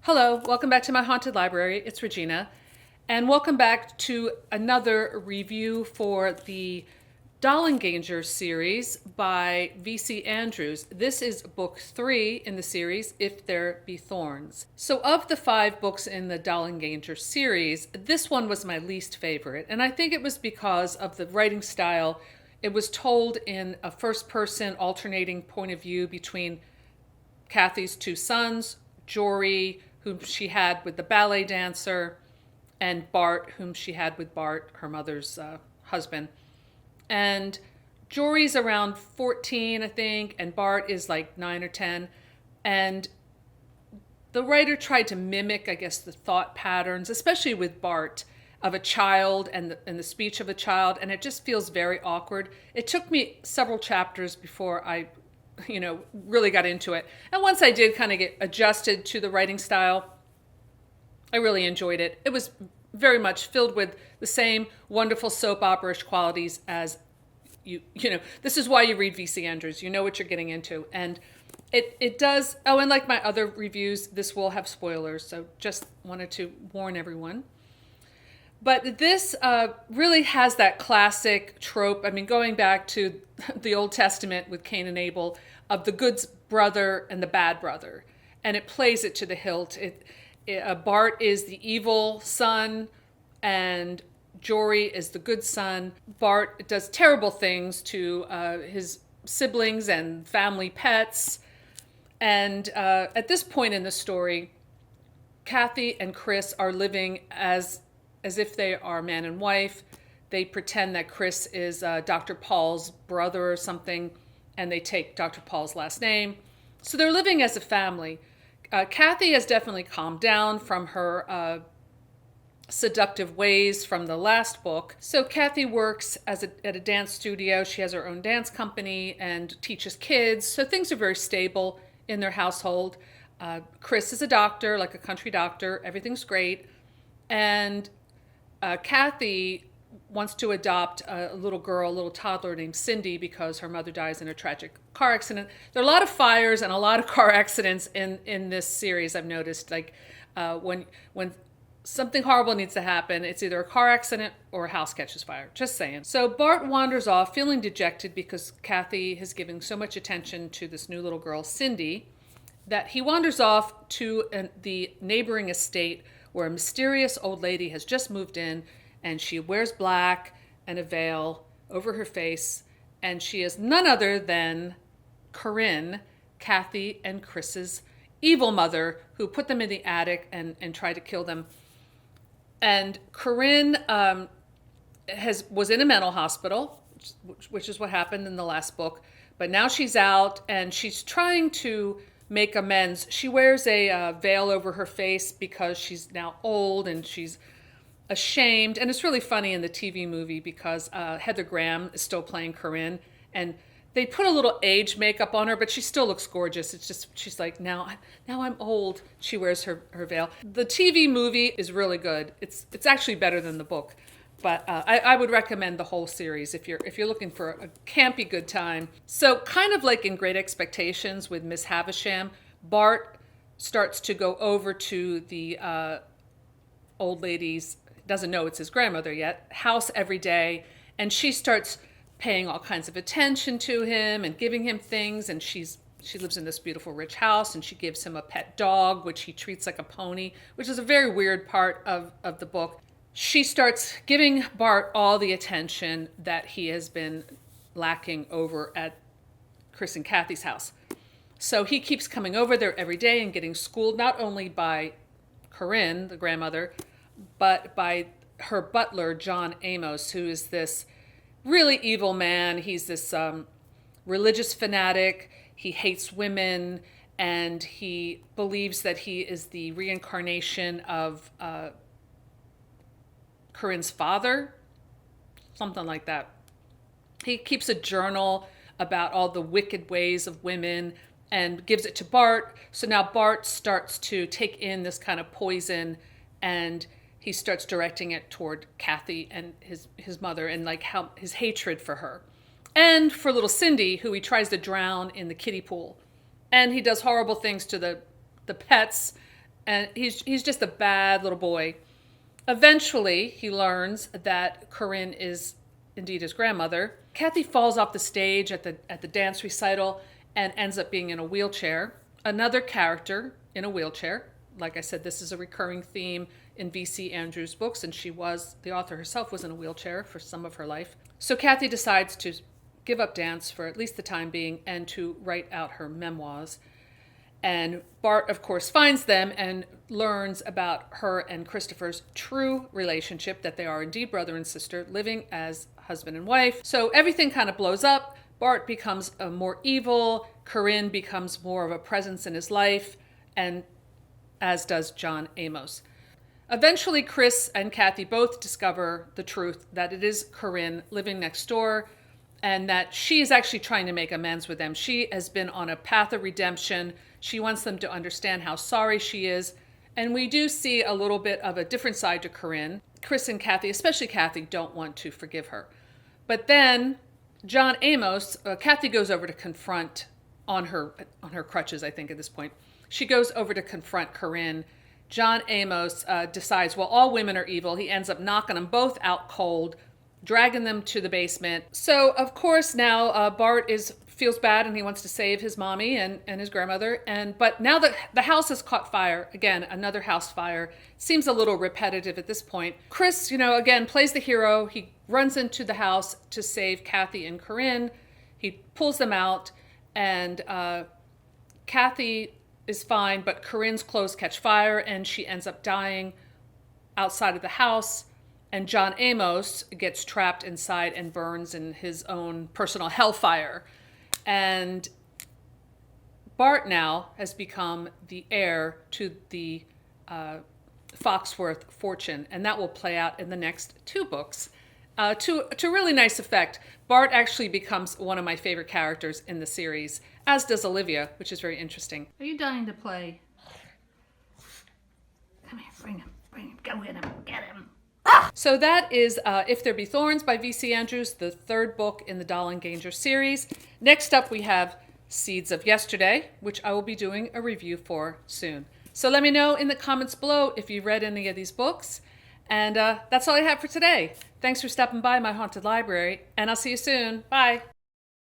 Hello, welcome back to my haunted library. It's Regina, and welcome back to another review for the Dollanganger series by V.C. Andrews. This is book 3 in the series, If There Be Thorns. So, of the 5 books in the Dollanganger series, this one was my least favorite, and I think it was because of the writing style. It was told in a first person alternating point of view between Kathy's 2 sons, Jory, whom she had with the ballet dancer, and Bart, whom she had with Bart, her mother's husband. And Jory's around 14, I think, and Bart is like 9 or 10. And the writer tried to mimic, I guess, the thought patterns, especially with Bart, of a child and the speech of a child, and it just feels very awkward. It took me several chapters before I really got into it. And once I did kind of get adjusted to the writing style, I really enjoyed it. It was very much filled with the same wonderful soap opera-ish qualities as this is why you read V.C. Andrews. You know what you're getting into. And it does. Oh, and like my other reviews, this will have spoilers. So just wanted to warn everyone. But this really has that classic trope. I mean, going back to the Old Testament with Cain and Abel, of the good brother and the bad brother. And it plays it to the hilt. Bart is the evil son, and Jory is the good son. Bart does terrible things to his siblings and family pets. And at this point in the story, Kathy and Chris are living as if they are man and wife. They pretend that Chris is Dr. Paul's brother or something, and they take Dr. Paul's last name. So they're living as a family. Kathy has definitely calmed down from her seductive ways from the last book. So Kathy works at a dance studio. She has her own dance company and teaches kids. So things are very stable in their household. Chris is a doctor, like a country doctor. Everything's great. And Kathy wants to adopt a little toddler named Cindy, because her mother dies in a tragic car accident. There are a lot of fires and a lot of car accidents in this series, I've noticed. Like when something horrible needs to happen, it's either a car accident or a house catches fire. Just saying. So Bart wanders off feeling dejected because Kathy has given so much attention to this new little girl, Cindy, that he wanders off to the neighboring estate where a mysterious old lady has just moved in, and she wears black and a veil over her face, and she is none other than Corinne, Kathy and Chris's evil mother, who put them in the attic and tried to kill them. And Corinne was in a mental hospital, which is what happened in the last book, but now she's out and she's trying to make amends. She wears a veil over her face because she's now old and she's ashamed. And it's really funny in the TV movie because Heather Graham is still playing Corinne, and they put a little age makeup on her, but she still looks gorgeous. It's just, she's like, now I'm old. She wears her veil. The TV movie is really good. It's actually better than the book. But I would recommend the whole series if you're looking for a campy good time. So kind of like in Great Expectations with Miss Havisham, Bart starts to go over to the old lady's, doesn't know it's his grandmother yet, house every day, and she starts paying all kinds of attention to him and giving him things, and she lives in this beautiful rich house, and she gives him a pet dog, which he treats like a pony, which is a very weird part of the book. She starts giving Bart all the attention that he has been lacking over at Chris and Kathy's house. So he keeps coming over there every day and getting schooled, not only by Corinne, the grandmother, but by her butler, John Amos, who is this really evil man. He's this religious fanatic. He hates women, and he believes that he is the reincarnation of Corinne's father, something like that. He keeps a journal about all the wicked ways of women and gives it to Bart. So now Bart starts to take in this kind of poison, and he starts directing it toward Kathy and his mother, and like how his hatred for her. And for little Cindy, who he tries to drown in the kiddie pool. And he does horrible things to the pets And he's just a bad little boy. Eventually, he learns that Corinne is indeed his grandmother. Kathy falls off the stage at the dance recital and ends up being in a wheelchair. Another character in a wheelchair. Like I said, this is a recurring theme in V.C. Andrews' books, and the author herself was in a wheelchair for some of her life. So Kathy decides to give up dance for at least the time being and to write out her memoirs. And Bart, of course, finds them and learns about her and Christopher's true relationship, that they are indeed brother and sister, living as husband and wife. So everything kind of blows up. Bart becomes more evil. Corinne becomes more of a presence in his life, and as does John Amos. Eventually, Chris and Kathy both discover the truth, that it is Corinne living next door, and that she is actually trying to make amends with them. She has been on a path of redemption. She wants them to understand how sorry she is. And we do see a little bit of a different side to Corinne. Chris and Kathy, especially Kathy, don't want to forgive her. But then John Amos, Kathy goes over to confront, on her crutches, I think at this point. She goes over to confront Corinne. John Amos decides, well, all women are evil. He ends up knocking them both out cold, dragging them to the basement. So, of course, now Bart feels bad and he wants to save his mommy and his grandmother. But now that the house has caught fire, again, another house fire, seems a little repetitive at this point. Chris, again, plays the hero. He runs into the house to save Kathy and Corinne. He pulls them out, and Kathy is fine, but Corinne's clothes catch fire and she ends up dying outside of the house. And John Amos gets trapped inside and burns in his own personal hellfire. And Bart now has become the heir to the Foxworth fortune, and that will play out in the next 2 books. To really nice effect. Bart actually becomes one of my favorite characters in the series, as does Olivia, which is very interesting. Are you dying to play? Come here, bring him, go get him. So that is If There Be Thorns by V.C. Andrews, the 3rd book in the Dollanganger series. Next up we have Seeds of Yesterday, which I will be doing a review for soon. So let me know in the comments below if you've read any of these books. And that's all I have for today. Thanks for stopping by my haunted library, and I'll see you soon. Bye.